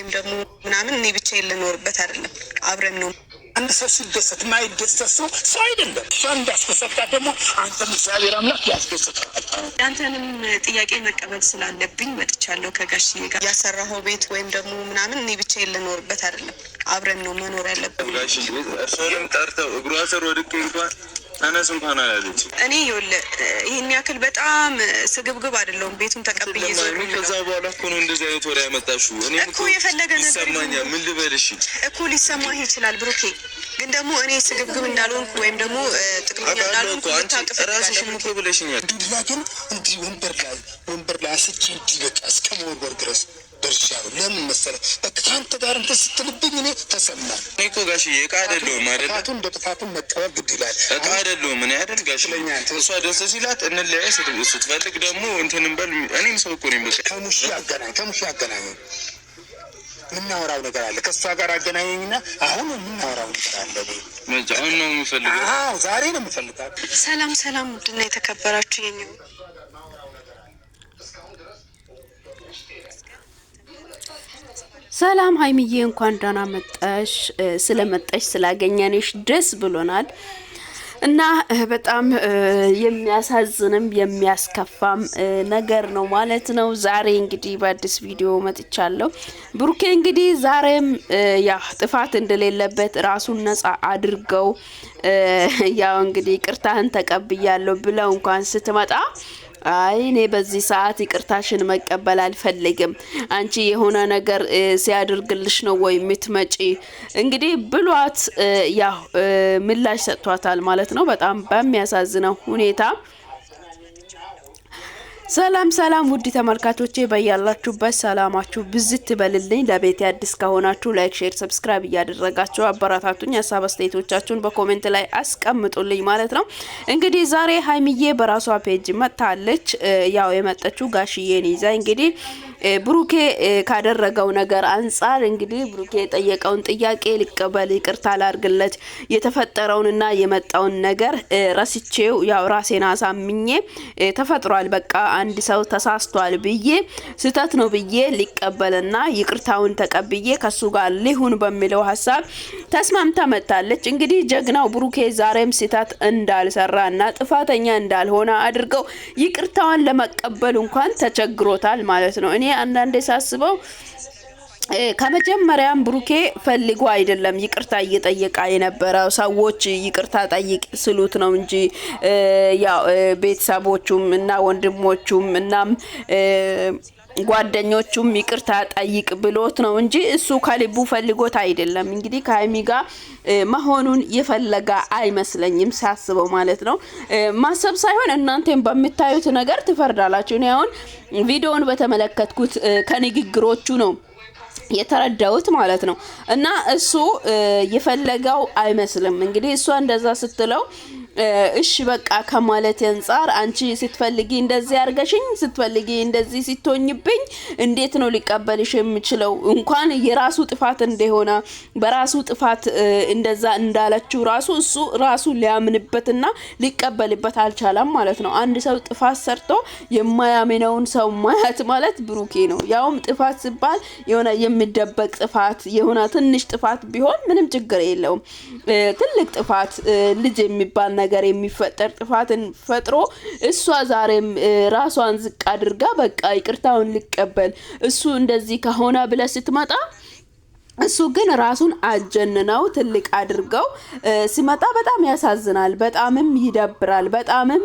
ወይም ደግሞ ምናምን እኔ ብቻዬን ልኖርበት አይደለም፣ አብረን ነው። አንድ ሰው ሲደሰት ማይደሰት ሰው አይደለም። እሷ እንዳስደሰታት ደግሞ አንተም እግዚአብሔር አምላክ ያስደስታል። ያንተንም ጥያቄ መቀበል ስላለብኝ መጥቻለሁ። ከጋሽዬ ጋር ያሰራኸው ቤት ወይም ደግሞ ምናምን እኔ ብቻዬን ልኖርበት አይደለም፣ አብረን ነው መኖር ያለብን። ጋሽዬ እሷንም ጠርተው እግሯ ስር ወድቄ እንኳን አነስ እንኳን አላለች። እኔ ይሄን ያክል በጣም ስግብግብ አይደለሁም። ቤቱን ተቀብዬ ዞር ነው። ከዛ በኋላ እኮ ነው እንደዚህ አይነት ወሬ ያመጣሽው። እኔ እኮ የፈለገ ነገር ይሰማኛል። ምን ልበልሽ እኮ ሊሰማህ ይችላል ብሩኬ፣ ግን ደግሞ እኔ ስግብግብ እንዳልሆንኩ ወይም ደግሞ ጥቅመኛ እንዳልሆንኩ ራስሽን እኮ ብለሽኛል። ዱላ ግን እንዲህ ወንበር ላይ አስቼ እንዲህ በቃ እስከ መወርወር ድረስ ደርሻለሁ። ለምን መሰለህ? በቃ ከአንተ ጋር እንትን ስትልብኝ እኔ ተሰማኝ። እኔ እኮ ጋሽዬ እቃ አይደለሁም አይደለ? ጥፋቱን እንደ ጥፋቱን መቀበል ግድ ይላል። እቃ አይደለሁም እኔ አይደል ጋሽዬ? እሷ ደስ ሲላት እንለያይ ስትፈልግ ደግሞ እንትንም በል። እኔም ሰው እኮ ነኝ። በቃ ከሙሽ አገናኝ የምናወራው ነገር አለ። ከእሷ ጋር አገናኘኝና አሁን የምናወራው ነገር አለ። አሁን ነው የምፈልገው። አዎ ዛሬ ነው የምፈልጋት። ሰላም ውድና የተከበራችሁ የኔ ሰላም ሀይሚዬ፣ እንኳን ደህና መጣሽ። ስለመጣሽ ስላገኘንሽ ደስ ብሎናል እና በጣም የሚያሳዝንም የሚያስከፋም ነገር ነው ማለት ነው። ዛሬ እንግዲህ በአዲስ ቪዲዮ መጥቻለሁ። ብሩኬ እንግዲህ ዛሬም ያው ጥፋት እንደሌለበት ራሱን ነጻ አድርገው ያው እንግዲህ ይቅርታህን ተቀብያለሁ ብለው እንኳን ስትመጣ አይ እኔ በዚህ ሰዓት ይቅርታሽን መቀበል አልፈልግም፣ አንቺ የሆነ ነገር ሲያደርግልሽ ነው ወይ የምትመጪ እንግዲህ ብሏት ያው ምላሽ ሰጥቷታል ማለት ነው። በጣም በሚያሳዝነው ሁኔታ ሰላም ውድ ተመልካቾቼ በያላችሁበት ሰላማችሁ ብዝት ይበልልኝ። ለቤት አዲስ ከሆናችሁ ላይክ፣ ሼር፣ ሰብስክራይብ እያደረጋችሁ አበረታቱኝ። ሀሳብ አስተያየቶቻችሁን በኮሜንት ላይ አስቀምጡልኝ ማለት ነው። እንግዲህ ዛሬ ሀይሚዬ በራሷ ፔጅ መጣለች። ያው የመጣችው ጋሽዬን ይዛ እንግዲህ ብሩኬ ካደረገው ነገር አንጻር እንግዲህ ብሩኬ የጠየቀውን ጥያቄ ልቀበል፣ ይቅርታ ላርግለት፣ የተፈጠረውንና የመጣውን ነገር ረስቼው ያው ራሴን አሳምኜ ተፈጥሯል፣ በቃ አንድ ሰው ተሳስቷል ብዬ ስህተት ነው ብዬ ሊቀበልና ይቅርታውን ተቀብዬ ከሱ ጋር ሊሁን በሚለው ሐሳብ ተስማምታ መጣለች። እንግዲህ ጀግናው ብሩኬ ዛሬም ስህተት እንዳልሰራና ጥፋተኛ እንዳልሆነ አድርገው ይቅርታውን ለመቀበል እንኳን ተቸግሮታል ማለት ነው። እኔ አንዳንዴ ሳስበው ከመጀመሪያም ብሩኬ ፈልጎ አይደለም ይቅርታ እየጠየቀ የነበረው፣ ሰዎች ይቅርታ ጠይቅ ስሉት ነው እንጂ ያው ቤተሰቦቹም እና ወንድሞቹም እናም ጓደኞቹም ይቅርታ ጠይቅ ብሎት ነው እንጂ እሱ ከልቡ ፈልጎት አይደለም። እንግዲህ ከሀይሚ ጋር መሆኑን የፈለጋ አይመስለኝም ሳስበው ማለት ነው። ማሰብ ሳይሆን እናንተም በምታዩት ነገር ትፈርዳላችሁ። እኔ አሁን ቪዲዮውን በተመለከትኩት ከንግግሮቹ ነው የተረዳውት ማለት ነው። እና እሱ የፈለጋው አይመስልም። እንግዲህ እሷ እንደዛ ስትለው እሺ በቃ ከማለት አንፃር አንቺ ስትፈልጊ እንደዚህ አርገሽኝ ስትፈልጊ እንደዚህ ሲቶኝብኝ እንዴት ነው ሊቀበልሽ የምችለው? እንኳን የራሱ ጥፋት እንደሆነ በራሱ ጥፋት እንደዛ እንዳለችው እሱ ራሱ ሊያምንበትና ሊቀበልበት አልቻለም ማለት ነው። አንድ ሰው ጥፋት ሰርቶ የማያምነውን ሰው ማያት ማለት ብሩኬ ነው። ያውም ጥፋት ሲባል የሆነ የሚደበቅ ጥፋት የሆነ ትንሽ ጥፋት ቢሆን ምንም ችግር የለውም። ትልቅ ጥፋት ልጅ የሚባል ነገር የሚፈጠር ጥፋትን ፈጥሮ እሷ ዛሬም ራሷን ዝቅ አድርጋ በቃ ይቅርታውን ሊቀበል እሱ እንደዚህ ከሆነ ብለ ስትመጣ እሱ ግን ራሱን አጀንነው ትልቅ አድርገው ሲመጣ በጣም ያሳዝናል፣ በጣምም ይደብራል፣ በጣምም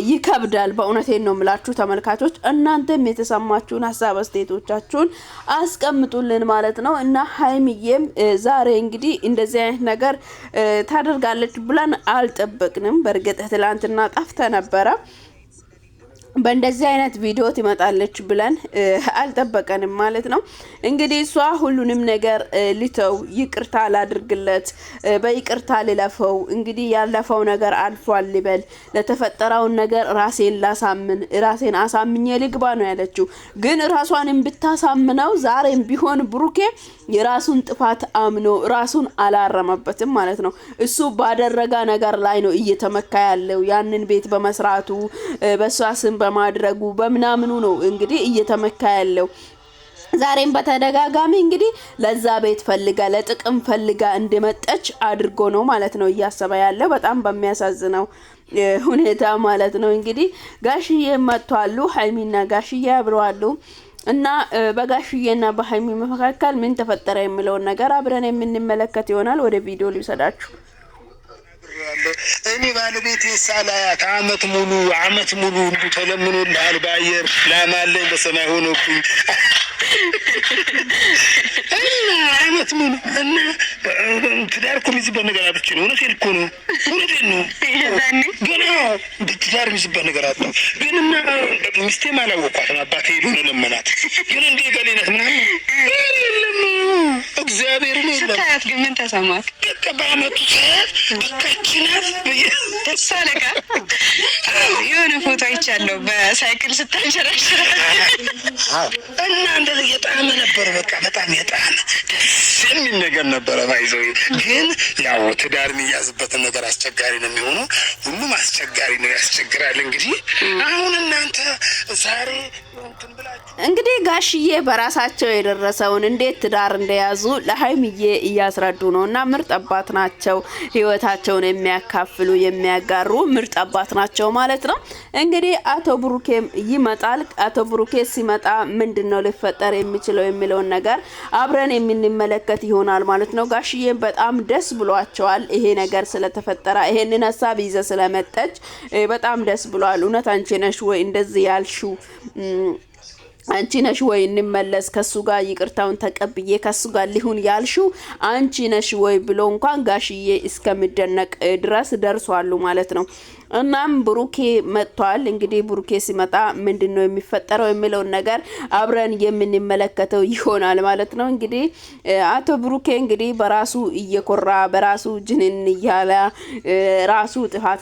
ይከብዳል። በእውነቴን ነው የምላችሁ ተመልካቾች፣ እናንተም የተሰማችሁን ሀሳብ አስተያየቶቻችሁን አስቀምጡልን ማለት ነው። እና ሀይሚዬም ዛሬ እንግዲህ እንደዚህ አይነት ነገር ታደርጋለች ብለን አልጠበቅንም። በእርግጥ ትላንትና ጠፍተ ነበረ፣ በእንደዚህ አይነት ቪዲዮ ትመጣለች ብለን አልጠበቀንም ማለት ነው። እንግዲህ እሷ ሁሉንም ነገር ልተው፣ ይቅርታ ላድርግለት፣ በይቅርታ ልለፈው፣ እንግዲህ ያለፈው ነገር አልፏል ልበል፣ ለተፈጠረው ነገር ራሴን አሳምኜ ልግባ ነው ያለችው። ግን ራሷንም ብታሳምነው ዛሬም ቢሆን ብሩኬ የራሱን ጥፋት አምኖ ራሱን አላረመበትም ማለት ነው። እሱ ባደረጋ ነገር ላይ ነው እየተመካ ያለው። ያንን ቤት በመስራቱ በሷ ስም በማድረጉ በመናምኑ ነው እንግዲህ እየተመካ ያለው። ዛሬም በተደጋጋሚ እንግዲህ ለዛ ቤት ፈልጋ ለጥቅም ፈልጋ እንደመጣች አድርጎ ነው ማለት ነው እያሰበ ያለው በጣም በሚያሳዝነው ሁኔታ ማለት ነው። እንግዲህ ጋሽዬ መጥቷሉ፣ ሀይሚና ጋሽዬ አብረዋሉ እና በጋሽዬና በሀይሚ መካከል ምን ተፈጠረ የሚለውን ነገር አብረን የምንመለከት ይሆናል። ወደ ቪዲዮ ልውሰዳችሁ። እኔ ባለቤቴ ሳላያት አመት ሙሉ ተለምኖልሃል በአየር ላማለኝ በሰማይ ሆኖብኝ እና አመት ሙሉ እና ትዳር እኮ የሚይዝበት ነገር አጥቼ ነው። እውነቴን እኮ ነው፣ እውነቴን ነው። ገና ትዳር የሚይዝበት ነገር አጣሁ። ግን እና ሚስቴም አላወኳትም። አባቴ ሄዶ ነው ለመናት። ግን እንደ ገሌነት ምናምን የለም እግዚአብሔርን የለም። ስታያት ግን ምን ተሰማት? በቃ በአመቱ ሰዓት በቃችናት ደስ አለካ። የሆነ ፎቶ አይቻለሁ በሳይክል ስታንሸራሸር እና እንደዚህ የጣመ ነበር። በቃ በጣም የጣመ ደስ የሚል ነገር ነበረ። ባይዘው ግን ያው ትዳር የሚያዝበትን ነገር አስቸጋሪ ነው የሚሆነው። ሁሉም አስቸጋሪ ነው፣ ያስቸግራል። እንግዲህ አሁን እናንተ ዛሬ እንግዲህ ጋሽዬ በራሳቸው የደረሰውን እንዴት ትዳር እንደያዙ ለሀይሚዬ እያስረዱ ነው እና ምርጥ አባት ናቸው። ህይወታቸውን የሚያካፍሉ የሚያጋሩ ምርጥ አባት ናቸው ማለት ነው። እንግዲህ አቶ ብሩኬም ይመጣል። አቶ ብሩኬ ሲመጣ ምንድነው ሊፈጠር የሚችለው የሚለውን ነገር አብረን የምንመለከት ይሆናል ማለት ነው። ጋሽዬም በጣም ደስ ብሏቸዋል ይሄ ነገር ስለተፈጠረ፣ ይሄንን ሀሳብ ይዘ ስለመጣች በጣም ደስ ብሏል። እውነት አንቺ ነሽ ወይ እንደዚህ ያልሽው? አንቺ ነሽ ወይ እንመለስ ከሱ ጋር ይቅርታውን ተቀብዬ ከሱ ጋር ሊሁን ያልሽው አንቺ ነሽ ወይ ብሎ እንኳን ጋሽዬ እስከሚደነቅ ድረስ ደርሷሉ ማለት ነው። እናም ብሩኬ መጥቷል። እንግዲህ ብሩኬ ሲመጣ ምንድነው የሚፈጠረው የሚለውን ነገር አብረን የምንመለከተው ይሆናል ማለት ነው። እንግዲህ አቶ ብሩኬ እንግዲህ በራሱ እየኮራ በራሱ ጅንን እያለ ራሱ ጥፋት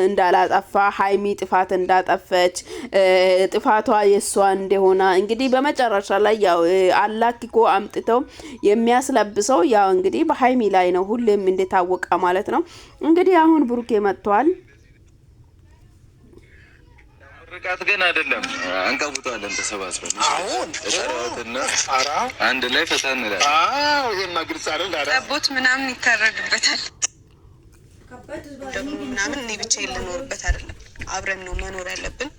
እንዳላጠፋ ሀይሚ ጥፋት እንዳጠፈች ጥፋቷ የሷ እንደሆነ እንግዲህ በመጨረሻ ላይ ያው አላክኮ አምጥተው የሚያስለብሰው ያው እንግዲህ በሀይሚ ላይ ነው ሁሌም እንደታወቀ ማለት ነው። እንግዲህ አሁን ብሩኬ መጥቷል። ርቃት ግን አይደለም አንቀቡታለን ተሰባስበን ተራውትና አንድ ላይ ፈታ እንላለን። ይሄማ ግልጽ አይደል? ጠቦት ምናምን ይታረድበታል ደግሞ ምናምን እኔ ብቻዬን ልኖርበት አይደለም፣ አብረን ነው መኖር ያለብን።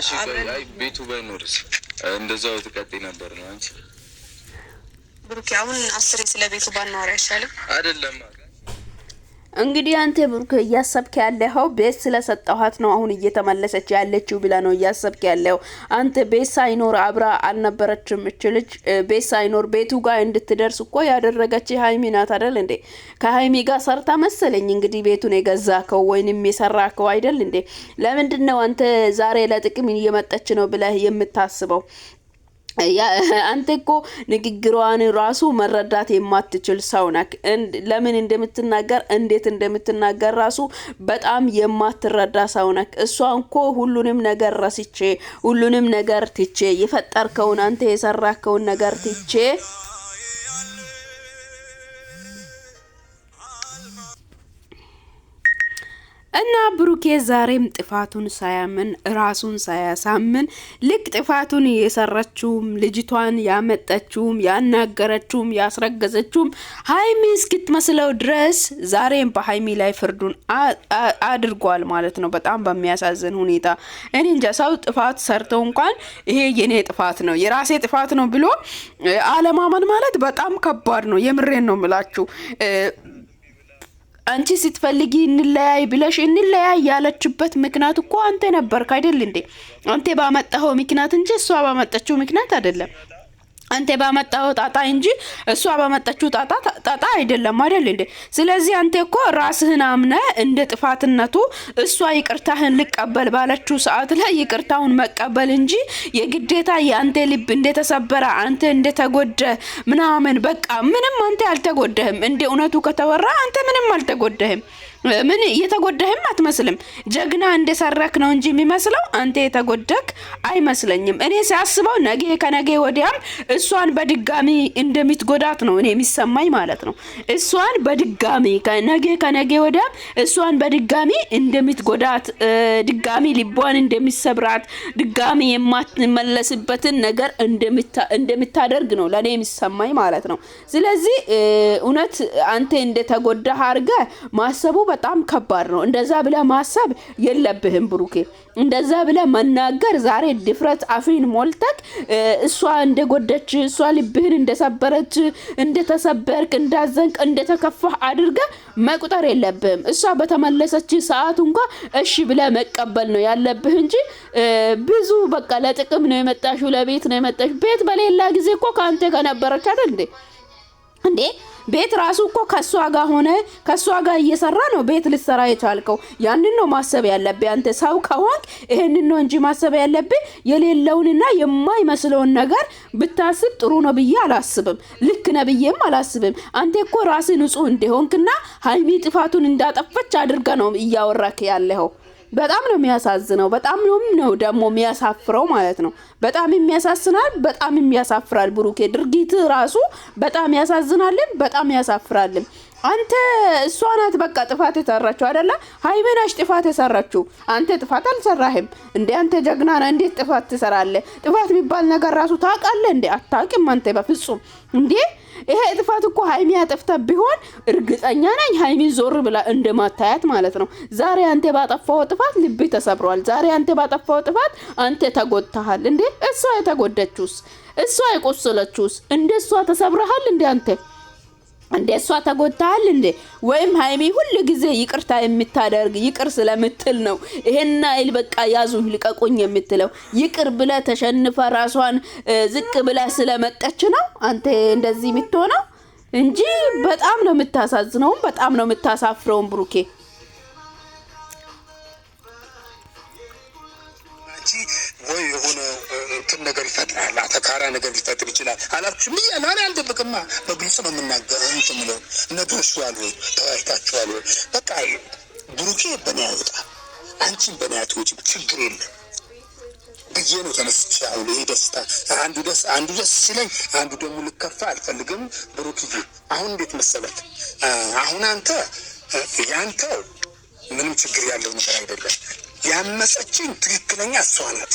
እሺ አይ ቤቱ ባይኖርስ እንደዛው ትቀጥይ ነበር ነው አንቺ ብሩኬ። አሁን አስሬ ስለ ቤቱ ባናወራ አይሻልም? አይደለም እንግዲህ አንተ ብሩክ እያሰብክ ያለው ቤት ስለሰጠኋት ነው አሁን እየተመለሰች ያለችው ብላ ነው እያሰብክ ያለው። አንተ ቤት ሳይኖር አብራ አልነበረችም እቺ ልጅ። ቤት ሳይኖር ቤቱ ጋር እንድትደርስ እኮ ያደረገች ሀይሚ ናት አይደል እንዴ? ከሀይሚ ጋር ሰርታ መሰለኝ እንግዲህ ቤቱን የገዛከው ወይንም የሰራከው አይደል እንዴ? ለምንድን ነው አንተ ዛሬ ለጥቅም እየመጣች ነው ብለህ የምታስበው? አንተ እኮ ንግግሯን ራሱ መረዳት የማትችል ሰው ነክ። ለምን እንደምትናገር እንዴት እንደምትናገር ራሱ በጣም የማትረዳ ሰው ነክ። እሷ እኮ ሁሉንም ነገር ረስቼ ሁሉንም ነገር ትቼ የፈጠርከውን አንተ የሰራከውን ነገር ትቼ እና ብሩኬ ዛሬም ጥፋቱን ሳያምን ራሱን ሳያሳምን ልክ ጥፋቱን የሰራችውም ልጅቷን ያመጣችውም ያናገረችውም ያስረገዘችውም ሀይሚ እስክትመስለው ድረስ ዛሬም በሀይሚ ላይ ፍርዱን አድርጓል ማለት ነው። በጣም በሚያሳዝን ሁኔታ እኔ እንጃ ሰው ጥፋት ሰርተው እንኳን ይሄ የኔ ጥፋት ነው የራሴ ጥፋት ነው ብሎ አለማመን ማለት በጣም ከባድ ነው። የምሬን ነው ምላችሁ። አንቺ ስትፈልጊ እንለያይ ብለሽ እንለያይ ያለችበት ምክንያት እኮ አንተ ነበርክ አይደል እንዴ? አንተ ባመጣኸው ምክንያት እንጂ እሷ ባመጣችው ምክንያት አይደለም። አንተ ባመጣው ጣጣ እንጂ እሷ ባመጣችው ጣጣ አይደለም አይደል እንዴ? ስለዚህ አንተ እኮ ራስህን አምነ እንደ ጥፋትነቱ እሷ ይቅርታህን ልቀበል ባለችው ሰዓት ላይ ይቅርታውን መቀበል እንጂ የግዴታ ያንተ ልብ እንደተሰበረ አንተ እንደተጎደ ምናምን በቃ ምንም አንተ አልተጎደህም። እንደ እውነቱ ከተወራ አንተ ምንም አልተጎደህም። ምን እየተጎዳህም አትመስልም። ጀግና እንደሰራክ ነው እንጂ የሚመስለው አንተ የተጎዳክ አይመስለኝም። እኔ ሲያስበው ነገ ከነገ ወዲያም እሷን በድጋሚ እንደምትጎዳት ነው እኔ የሚሰማኝ ማለት ነው። እሷን በድጋሚ ነገ ከነገ ወዲያም እሷን በድጋሚ እንደምትጎዳት፣ ድጋሚ ልቧን እንደሚሰብራት፣ ድጋሚ የማትመለስበትን ነገር እንደምታደርግ ነው ለኔ የሚሰማኝ ማለት ነው። ስለዚህ እውነት አንተ እንደተጎዳህ አድርገህ ማሰቡ በጣም ከባድ ነው። እንደዛ ብለ ማሰብ የለብህም ብሩኬ። እንደዛ ብለ መናገር ዛሬ ድፍረት አፊን ሞልተክ እሷ እንደጎደች፣ እሷ ልብህን እንደሰበረች፣ እንደተሰበርክ፣ እንዳዘንክ፣ እንደተከፋህ አድርገ መቁጠር የለብህም። እሷ በተመለሰች ሰዓት እንኳን እሺ ብለ መቀበል ነው ያለብህ እንጂ ብዙ በቃ ለጥቅም ነው የመጣሽው፣ ለቤት ነው የመጣሽ። ቤት በሌላ ጊዜ እኮ ካንተ ከነበረች አይደል እንዴ ቤት ራሱ እኮ ከሷ ጋር ሆነ ከሷ ጋር እየሰራ ነው ቤት ልትሰራ የቻልከው። ያንን ነው ማሰብ ያለብህ አንተ ሰው ከሆንክ ይሄንን ነው እንጂ ማሰብ ያለብህ የሌለውንና የማይመስለውን ነገር ብታስብ ጥሩ ነው ብዬ አላስብም። ልክ ነው ብዬም አላስብም። አንተ እኮ ራስህ ንጹህ እንደሆንክና ሀይሚ ጥፋቱን እንዳጠፈች አድርገህ ነው እያወራክ ያለኸው። በጣም ነው የሚያሳዝነው። በጣም ነው ደግሞ የሚያሳፍረው ማለት ነው። በጣም የሚያሳዝናል፣ በጣም የሚያሳፍራል። ብሩኬ ድርጊት ራሱ በጣም ያሳዝናልም በጣም ያሳፍራልም። አንተ እሷ ናት በቃ ጥፋት የሰራችው አይደለ? ሀይሚ ነች ጥፋት የሰራችው። አንተ ጥፋት አልሰራህም እንዴ? አንተ ጀግና ነህ፣ እንዴት ጥፋት ትሰራለህ? ጥፋት የሚባል ነገር ራሱ ታውቃለህ እንዴ? አታውቅም አንተ በፍጹም እንዴ። ይሄ ጥፋት እኮ ሀይሚ ያጠፍታ ቢሆን እርግጠኛ ነኝ ሀይሚ ዞር ብላ እንደማታያት ማለት ነው። ዛሬ አንተ ባጠፋው ጥፋት ልብ ተሰብሯል። ዛሬ አንተ ባጠፋው ጥፋት አንተ ተጎድተሃል እንዴ? እሷ የተጎደችውስ፣ እሷ የቆሰለችውስ እንደሷ ተሰብረሃል እንዴ አንተ? እንደ እሷ ተጎድተሃል እንዴ? ወይም ሀይሚ ሁሉ ጊዜ ይቅርታ የምታደርግ ይቅር ስለምትል ነው ይሄና አይል በቃ ያዙኝ ልቀቁኝ የምትለው? ይቅር ብለ ተሸንፈ ራሷን ዝቅ ብለ ስለመጠች ነው አንተ እንደዚህ የምትሆነው እንጂ በጣም ነው የምታሳዝነው፣ በጣም ነው የምታሳፍረው ብሩኬ። ወይ የሆነ እንትን ነገር ይፈጥራል፣ አተካራ ነገር ሊፈጥር ይችላል አላችሁ። ምን ያለ አለ አንደብቅማ፣ በግልጽ ነው የምናገረው። እንትን ነው ነግረሽዋል ወይ ተወያይታችኋል ወይ? በቃ ብሩኬ በኔ ያወጣ አንቺን በኔ ያትወጪ ችግር የለም ብዬ ነው ተነስቼ። አሁን ይሄ ደስታ አንዱ ደስ ሲለኝ አንዱ ደግሞ ልከፋ አልፈልግም። ብሩክዬ አሁን እንዴት መሰለት፣ አሁን ያንተ ምንም ችግር ያለው ነገር አይደለም። ያመፀችኝ ትክክለኛ እሷ ናት።